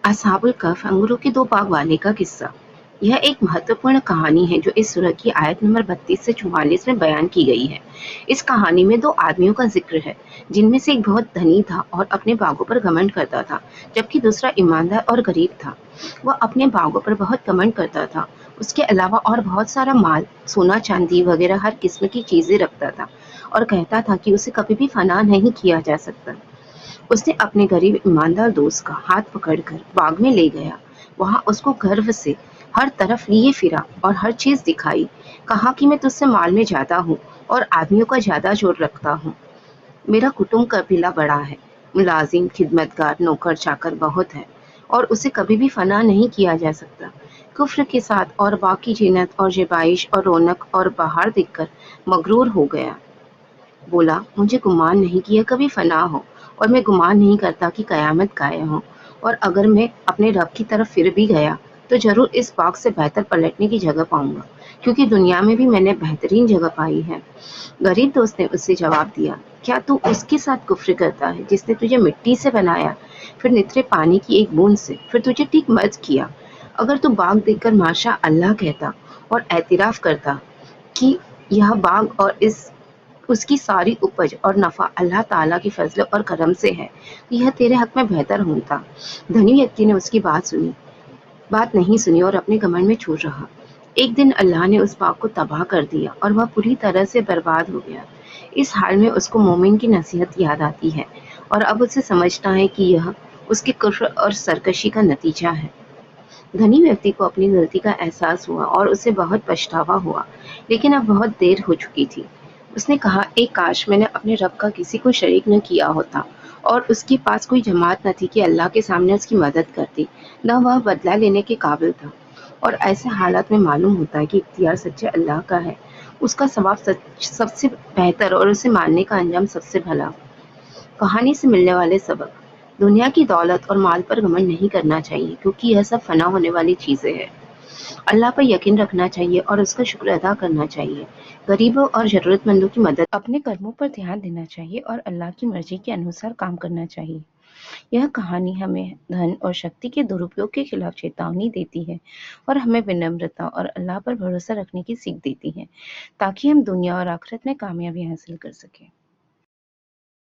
असहाबुल कहफ अंगूरों के दो बाग वाले का किस्सा। यह एक महत्वपूर्ण कहानी है जो इस सूरह की आयत नंबर 32 से 44 में बयान की गई है। इस कहानी में दो आदमियों का जिक्र है, जिनमें से एक बहुत धनी था और अपने बागों पर घमंड करता था, जबकि दूसरा ईमानदार और गरीब था। वह अपने बागों पर बहुत घमंड करता था। उसके अलावा और बहुत सारा माल, सोना चांदी वगैरह हर किस्म की चीजें रखता था और कहता था कि उसे कभी भी फना नहीं किया जा सकता। उसने अपने गरीब ईमानदार दोस्त का हाथ पकड़कर बाग में ले गया। वहां उसको गर्व से हर तरफ लिए फिरा और हर चीज दिखाई। कहा कि मैं तुझसे माल में ज्यादा हूँ और आदमियों का ज्यादा जोर रखता हूँ। मेरा कुटुंब कबीला बड़ा है, मुलाजिम, खिदमतगार, नौकर चाकर बहुत है और उसे कभी भी फना नहीं किया जा सकता। कुफ्र के साथ और बाकी जीनत और ज़ेबाइश और रौनक और बहार देखकर मगरूर हो गया। बोला, मुझे गुमान नहीं कि यह कभी फना हो, और मैं गुमान नहीं करता कि कयामत कायम हो, और अगर मैं अपने रब की तरफ फिर भी गया तो जरूर इस बाग से बेहतर पलटने की जगह पाऊंगा, क्योंकि दुनिया में भी मैंने बेहतरीन जगह पाई है। गरीब दोस्त ने उससे जवाब दिया, क्या तू उसके साथ कुफ्र करता है जिसने तुझे मिट्टी से बनाया, फिर नितरे पानी की एक बूंद से, फिर तुझे ठीक मर्ज किया। अगर तू बाग देखकर माशा अल्लाह कहता और एतराफ करता कि यह बाग और इस उसकी सारी उपज और नफा अल्लाह ताला की फजल और करम से है, तो यह तेरे हक में बेहतर होता। धनी व्यक्ति ने उसकी बात नहीं सुनी और अपने घमंड में चूर रहा। एक दिन अल्लाह ने उस बाग को तबाह कर दिया और वह पूरी तरह से बर्बाद हो गया। इस हाल में उसको मोमिन की नसीहत याद आती है और अब उसे समझता है कि यह उसके कुफ्र और सरकशी का नतीजा है। धनी व्यक्ति को अपनी गलती का एहसास हुआ और उसे बहुत पछतावा हुआ, लेकिन अब बहुत देर हो चुकी थी। उसने कहा, एक काश मैंने अपने रब का किसी को शरीक न किया होता और उसके पास कोई जमात न थी कि अल्लाह के सामने उसकी मदद करती, न वह बदला लेने के काबिल था। और ऐसे हालात में मालूम होता है कि इख्तियार सच्चे अल्लाह का है, उसका सवाब सबसे बेहतर और उसे मानने का अंजाम सबसे भला। कहानी से मिलने वाले सबक: दुनिया की दौलत और माल पर घमंड नहीं करना चाहिए, क्योंकि यह सब फना होने वाली चीजें हैं। अल्लाह पर यकीन रखना चाहिए और उसका शुक्र अदा करना चाहिए। गरीबों और जरूरतमंदों की मदद, अपने कर्मों पर ध्यान देना चाहिए और अल्लाह की मर्जी के अनुसार काम करना चाहिए। यह कहानी हमें धन और शक्ति के दुरुपयोग के खिलाफ चेतावनी देती है और हमें विनम्रता और अल्लाह पर भरोसा रखने की सीख देती है, ताकि हम दुनिया और आखिरत में कामयाबी हासिल कर सकें।